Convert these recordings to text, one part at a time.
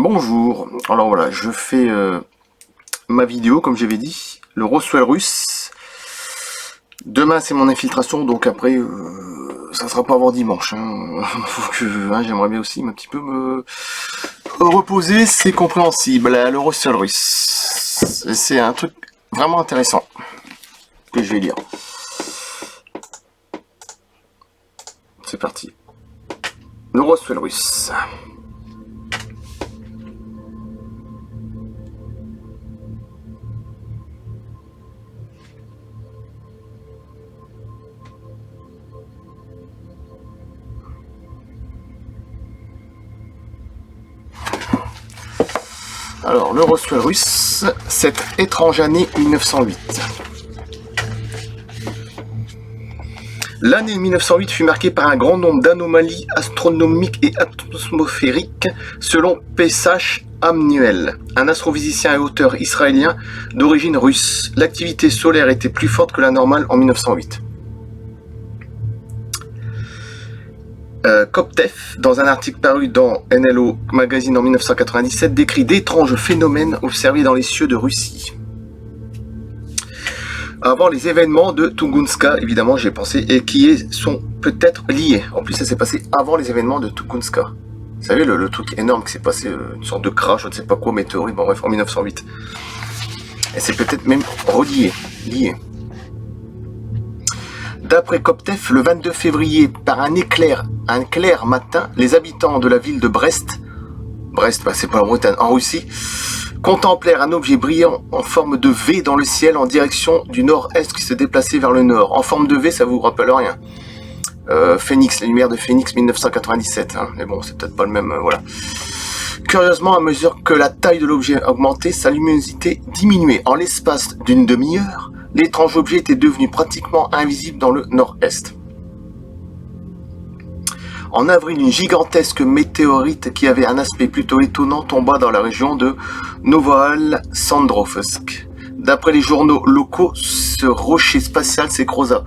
Bonjour, alors voilà, je fais ma vidéo comme j'avais dit, le Roswell russe. Demain c'est mon infiltration, donc après ça sera pas avant dimanche. Faut que j'aimerais bien aussi un petit peu me reposer, c'est compréhensible. Le Roswell russe, c'est un truc vraiment intéressant que je vais lire. C'est parti. Le Roswell russe. Alors, le Roswell russe, cette étrange année 1908. L'année 1908 fut marquée par un grand nombre d'anomalies astronomiques et atmosphériques, selon Pesach Amnuel, un astrophysicien et auteur israélien d'origine russe. L'activité solaire était plus forte que la normale en 1908. Kopteff, dans un article paru dans NLO Magazine en 1997, décrit d'étranges phénomènes observés dans les cieux de Russie. Avant les événements de Tunguska, évidemment, j'ai pensé, et qui sont peut-être liés. En plus, ça s'est passé avant les événements de Tunguska. Vous savez, le truc énorme qui s'est passé, une sorte de crash, je ne sais pas quoi, météorite, bon bref, en 1908. Et c'est peut-être même relié, lié. D'après Kopteff, le 22 février, par un clair matin, les habitants de la ville de Brest, c'est pas en Bretagne, en Russie, contemplèrent un objet brillant en forme de V dans le ciel en direction du nord-est qui se déplaçait vers le nord. En forme de V, ça vous rappelle rien. Phoenix, les lumières de Phoenix 1997, mais bon, c'est peut-être pas le même, voilà. Curieusement, à mesure que la taille de l'objet augmentait, sa luminosité diminuait. En l'espace d'une demi-heure, l'étrange objet était devenu pratiquement invisible dans le nord-est. En avril, une gigantesque météorite qui avait un aspect plutôt étonnant tomba dans la région de Novoal-Sandrovsk. D'après les journaux locaux, ce rocher spatial s'écrasa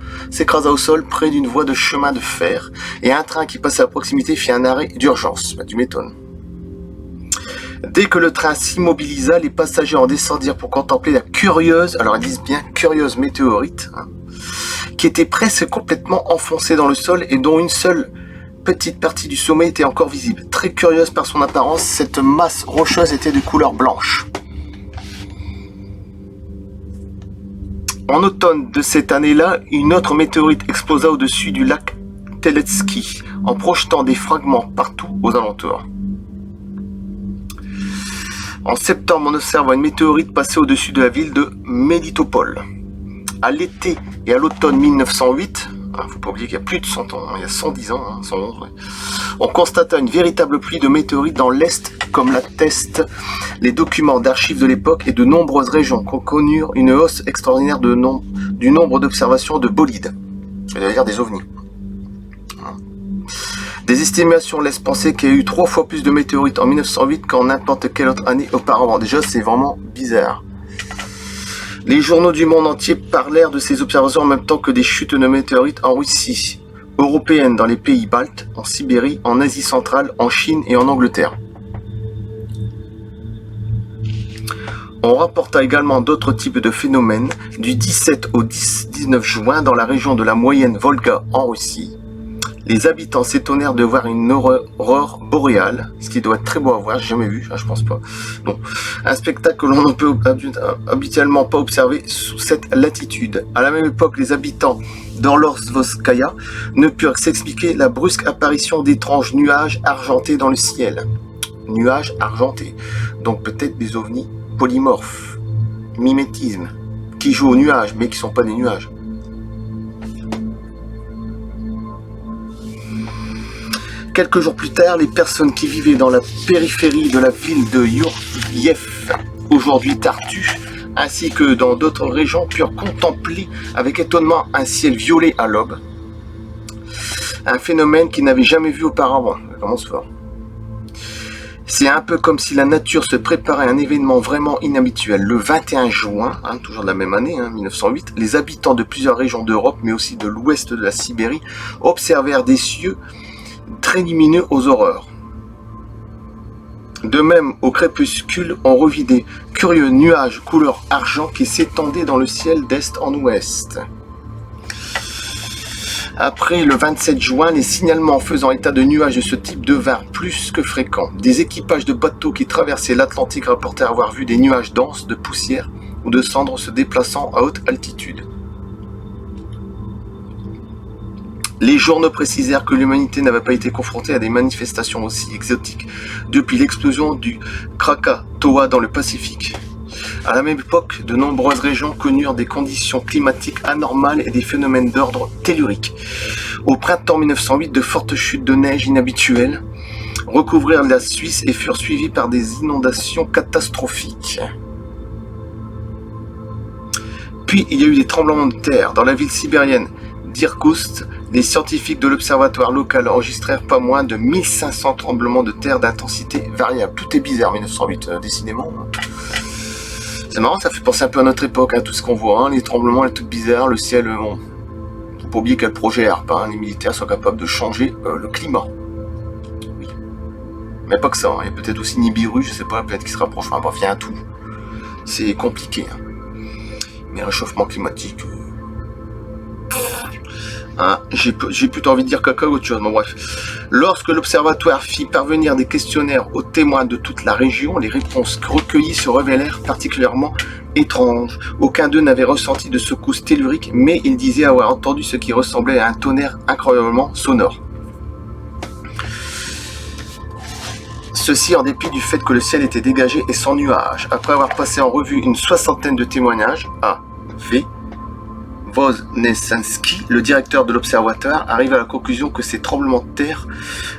au sol près d'une voie de chemin de fer et un train qui passait à proximité fit un arrêt d'urgence. Tu m'étonnes. Dès que le train s'immobilisa, les passagers en descendirent pour contempler la curieuse, alors ils disent bien curieuse météorite, qui était presque complètement enfoncée dans le sol et dont une seule petite partie du sommet était encore visible. Très curieuse par son apparence, cette masse rocheuse était de couleur blanche. En automne de cette année-là, une autre météorite explosa au-dessus du lac Teletsky, en projetant des fragments partout aux alentours. En septembre, on observe une météorite passer au-dessus de la ville de Melitopol. À l'été et à l'automne 1908, il ne faut pas oublier qu'il y a plus de 100 ans, il y a 110 ans, 111, ouais. On constata une véritable pluie de météorites dans l'Est, comme l'attestent les documents d'archives de l'époque, et de nombreuses régions connurent une hausse extraordinaire du nombre d'observations de bolides, c'est-à-dire des ovnis. Des estimations laissent penser qu'il y a eu 3 fois plus de météorites en 1908 qu'en n'importe quelle autre année auparavant. Déjà, c'est vraiment bizarre. Les journaux du monde entier parlèrent de ces observations en même temps que des chutes de météorites en Russie, européennes dans les pays baltes, en Sibérie, en Asie centrale, en Chine et en Angleterre. On rapporta également d'autres types de phénomènes du 17 au 19 juin dans la région de la moyenne Volga en Russie. Les habitants s'étonnèrent de voir une aurore boréale, ce qui doit être très beau à voir, j'ai jamais vu, je pense pas. Bon, un spectacle que l'on ne peut habituellement pas observer sous cette latitude. À la même époque, les habitants d'Orlovskaya ne purent s'expliquer la brusque apparition d'étranges nuages argentés dans le ciel. Nuages argentés, donc peut-être des ovnis polymorphes, mimétisme, qui jouent aux nuages, mais qui ne sont pas des nuages. Quelques jours plus tard, les personnes qui vivaient dans la périphérie de la ville de Youryev, aujourd'hui Tartu, ainsi que dans d'autres régions, purent contempler avec étonnement un ciel violet à l'aube. Un phénomène qu'ils n'avaient jamais vu auparavant. Ça commence fort. C'est un peu comme si la nature se préparait à un événement vraiment inhabituel. Le 21 juin, toujours de la même année, 1908, les habitants de plusieurs régions d'Europe, mais aussi de l'ouest de la Sibérie, observèrent des cieux très lumineux aux aurores. De même, au crépuscule, on revit des curieux nuages couleur argent qui s'étendaient dans le ciel d'est en ouest. Après le 27 juin, les signalements faisant état de nuages de ce type devinrent plus que fréquents. Des équipages de bateaux qui traversaient l'Atlantique rapportaient avoir vu des nuages denses de poussière ou de cendres se déplaçant à haute altitude. Les journaux précisèrent que l'humanité n'avait pas été confrontée à des manifestations aussi exotiques depuis l'explosion du Krakatoa dans le Pacifique. À la même époque, de nombreuses régions connurent des conditions climatiques anormales et des phénomènes d'ordre tellurique. Au printemps 1908, de fortes chutes de neige inhabituelles recouvrirent la Suisse et furent suivies par des inondations catastrophiques. Puis, il y a eu des tremblements de terre. Dans la ville sibérienne d'Irkoutsk, les scientifiques de l'observatoire local enregistrèrent pas moins de 1500 tremblements de terre d'intensité variable. Tout est bizarre, 1908, décidément. C'est marrant, ça fait penser un peu à notre époque, tout ce qu'on voit, les tremblements, les trucs bizarres, le ciel, bon. Faut pas oublier qu'il y a le projet ARP, les militaires sont capables de changer le climat. Oui. Mais pas que ça, il y a peut-être aussi Nibiru, je sais pas, peut-être qui se rapproche, enfin bref, il y a un tout. C'est compliqué. Mais réchauffement climatique... j'ai plutôt envie de dire caca ou autre chose, bon bref. Lorsque l'observatoire fit parvenir des questionnaires aux témoins de toute la région, les réponses recueillies se révélèrent particulièrement étranges. Aucun d'eux n'avait ressenti de secousse tellurique, mais ils disaient avoir entendu ce qui ressemblait à un tonnerre incroyablement sonore. Ceci en dépit du fait que le ciel était dégagé et sans nuages. Après avoir passé en revue une soixantaine de témoignages, A.V. Voznesenski, le directeur de l'observatoire, arrive à la conclusion que ces tremblements de terre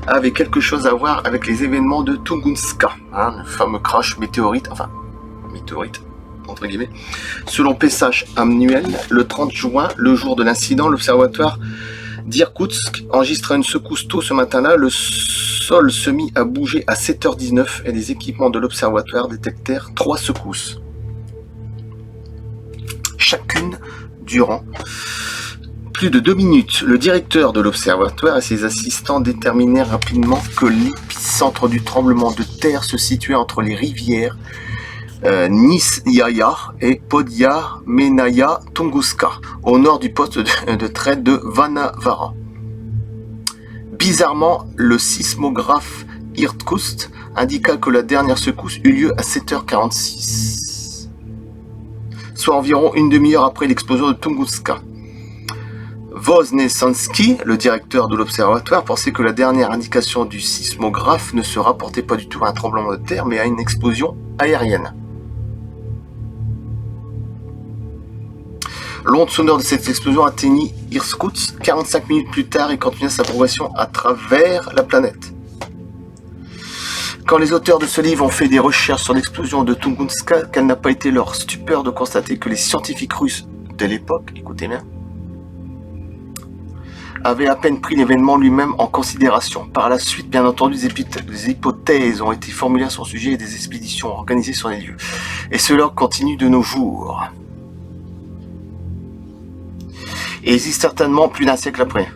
avaient quelque chose à voir avec les événements de Tunguska, le fameux crash météorite, entre guillemets. Selon Pesach annuel, le 30 juin, le jour de l'incident, l'observatoire d'Irkoutsk enregistra une secousse tôt ce matin-là. Le sol se mit à bouger à 7h19 et les équipements de l'observatoire détectèrent 3 secousses. Chacune durant plus de 2 minutes. Le directeur de l'observatoire et ses assistants déterminèrent rapidement que l'épicentre du tremblement de terre se situait entre les rivières Nisyaya et Podia-Menaya Tunguska, au nord du poste de trait de Vanavara. Bizarrement, le sismographe Irkoutsk indiqua que la dernière secousse eut lieu à 7h46. Soit environ une demi-heure après l'explosion de Tunguska. Voznesenski, le directeur de l'observatoire, pensait que la dernière indication du sismographe ne se rapportait pas du tout à un tremblement de terre, mais à une explosion aérienne. L'onde sonore de cette explosion atteignit Irkoutsk 45 minutes plus tard et continua sa progression à travers la planète. Quand les auteurs de ce livre ont fait des recherches sur l'explosion de Tunguska, quelle n'a pas été leur stupeur de constater que les scientifiques russes de l'époque, écoutez bien, avaient à peine pris l'événement lui-même en considération. Par la suite, bien entendu, des hypothèses ont été formulées à son sujet et des expéditions organisées sur les lieux. Et cela continue de nos jours. Et existe certainement plus d'un siècle après.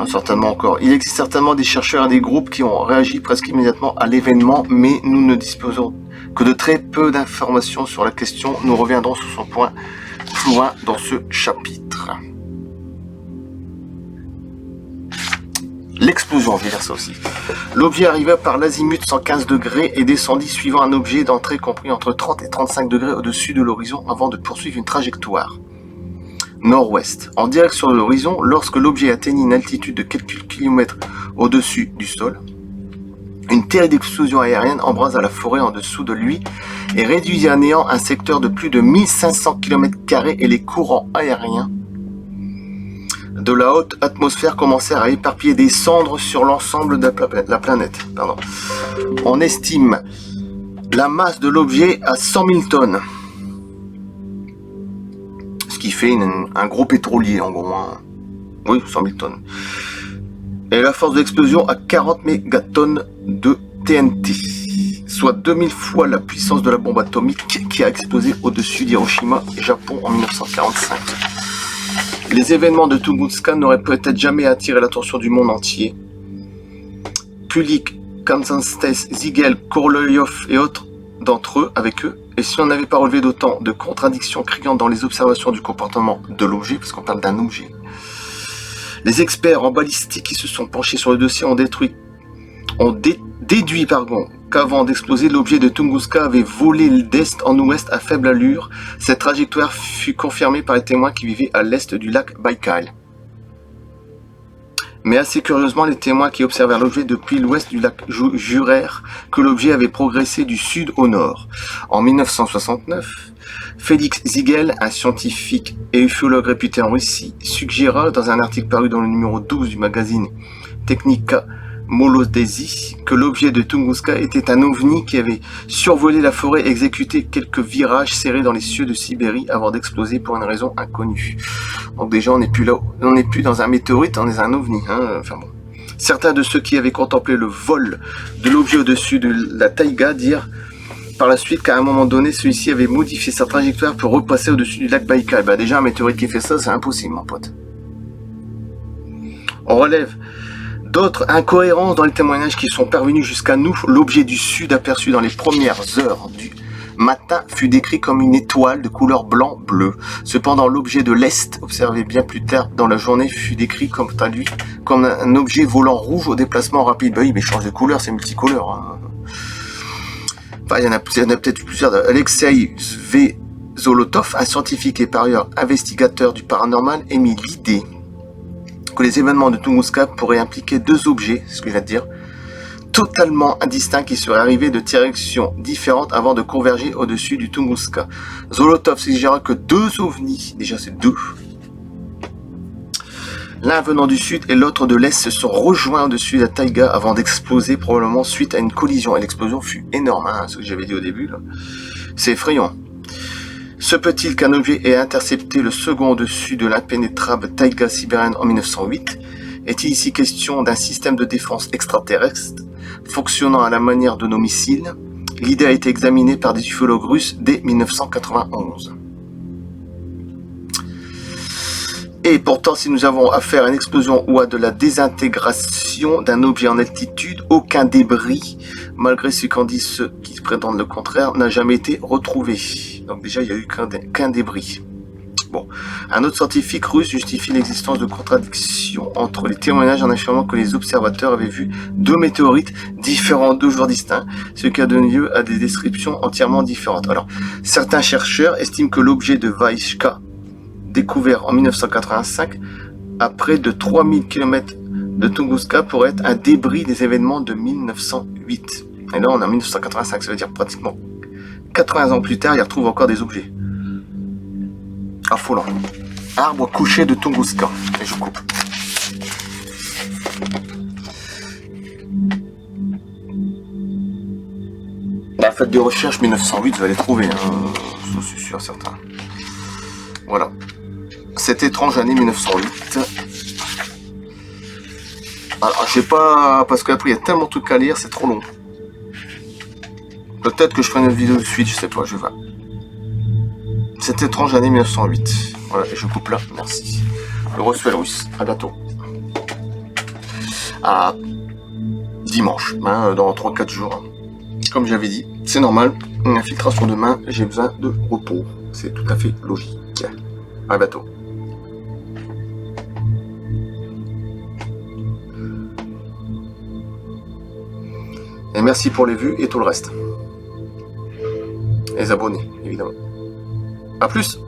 Certainement encore. Il existe certainement des chercheurs et des groupes qui ont réagi presque immédiatement à l'événement, mais nous ne disposons que de très peu d'informations sur la question. Nous reviendrons sur son point plus loin dans ce chapitre. L'explosion, on va dire ça aussi. L'objet arriva par l'azimut 115 degrés et descendit suivant un objet d'entrée compris entre 30 et 35 degrés au-dessus de l'horizon avant de poursuivre une trajectoire nord-ouest, en direction de l'horizon. Lorsque l'objet atteignit une altitude de quelques kilomètres au-dessus du sol, une terrible explosion aérienne embrasa la forêt en dessous de lui et réduisit à néant un secteur de plus de 1500 km² et les courants aériens de la haute atmosphère commencèrent à éparpiller des cendres sur l'ensemble de la planète. On estime la masse de l'objet à 100 000 tonnes. Ce qui fait un gros pétrolier en gros. Oui, 100 000 tonnes. Et la force d'explosion à 40 mégatonnes de TNT, soit 2000 fois la puissance de la bombe atomique qui a explosé au-dessus d'Hiroshima, Japon en 1945. Les événements de Tunguska n'auraient peut-être jamais attiré l'attention du monde entier. Konstantin, Ziegel, Korolev et autres d'entre eux avec eux. Et si on n'avait pas relevé d'autant de contradictions criantes dans les observations du comportement de l'objet, parce qu'on parle d'un objet, les experts en balistique qui se sont penchés sur le dossier ont déduit qu'avant d'exploser, l'objet de Tunguska avait volé d'est en ouest à faible allure. Cette trajectoire fut confirmée par les témoins qui vivaient à l'est du lac Baïkal. Mais assez curieusement, les témoins qui observèrent l'objet depuis l'ouest du lac jurèrent que l'objet avait progressé du sud au nord. En 1969, Félix Ziegel, un scientifique et ufologue réputé en Russie, suggéra dans un article paru dans le numéro 12 du magazine Technica Molodesi que l'objet de Tunguska était un ovni qui avait survolé la forêt et exécuté quelques virages serrés dans les cieux de Sibérie avant d'exploser pour une raison inconnue. Donc déjà on n'est plus là, on n'est plus dans un météorite, on est un ovni. Enfin bon. Certains de ceux qui avaient contemplé le vol de l'objet au-dessus de la taïga dirent par la suite qu'à un moment donné celui-ci avait modifié sa trajectoire pour repasser au-dessus du lac Baïkal. Bah déjà un météorite qui fait ça, c'est impossible mon pote. On relève d'autres incohérences dans les témoignages qui sont parvenus jusqu'à nous. L'objet du sud aperçu dans les premières heures du matin fut décrit comme une étoile de couleur blanc-bleu. Cependant, l'objet de l'est, observé bien plus tard dans la journée, fut décrit comme un objet volant rouge au déplacement rapide. Bah oui, mais change de couleur, c'est multicolore. Hein. Enfin, il y en a peut-être plusieurs. Alexei Zolotov, un scientifique et par ailleurs investigateur du paranormal, émit l'idée que les événements de Tunguska pourraient impliquer deux objets, c'est ce que je viens de dire, totalement indistincts qui seraient arrivés de directions différentes avant de converger au-dessus du Tunguska. Zolotov suggéra que deux ovnis, déjà c'est deux, l'un venant du sud et l'autre de l'est, se sont rejoints au-dessus de la taïga avant d'exploser, probablement suite à une collision. Et l'explosion fut énorme, hein, ce que j'avais dit au début. Là. C'est effrayant. Se peut-il qu'un objet ait intercepté le second au-dessus de l'impénétrable taïga sibérienne en 1908 ? Est-il ici question d'un système de défense extraterrestre fonctionnant à la manière de nos missiles ? L'idée a été examinée par des ufologues russes dès 1991. Et pourtant, si nous avons affaire à une explosion ou à de la désintégration d'un objet en altitude, aucun débris, malgré ce qu'en disent ceux qui prétendent le contraire, n'a jamais été retrouvé. Donc déjà, il n'y a eu qu'un débris. Bon. Un autre scientifique russe justifie l'existence de contradictions entre les témoignages en affirmant que les observateurs avaient vu deux météorites différents 2 jours distincts, ce qui a donné lieu à des descriptions entièrement différentes. Alors, certains chercheurs estiment que l'objet de Vaishka, découvert en 1985, à près de 3000 km de Tunguska, pourrait être un débris des événements de 1908. Et là, on est en 1985, ça veut dire pratiquement 80 ans plus tard, il retrouve encore des objets. Affolant. Arbre couché de Tunguska. Et je coupe. La fête de recherche 1908, vous allez trouver, hein, je suis sûr, certain. Voilà. Cette étrange année 1908. Alors, je sais pas, parce qu'après il y a tellement de trucs à lire, c'est trop long. Peut-être que je ferai une vidéo de suite, je sais pas, je vais voir. Cette étrange année 1908. Voilà, et je coupe là, merci. Le Roswell russe, à bientôt. À dimanche, hein, dans 3-4 jours. Comme j'avais dit, c'est normal, une infiltration de main, j'ai besoin de repos. C'est tout à fait logique. À bientôt. Et merci pour les vues et tout le reste. Et les abonnés, évidemment. A plus!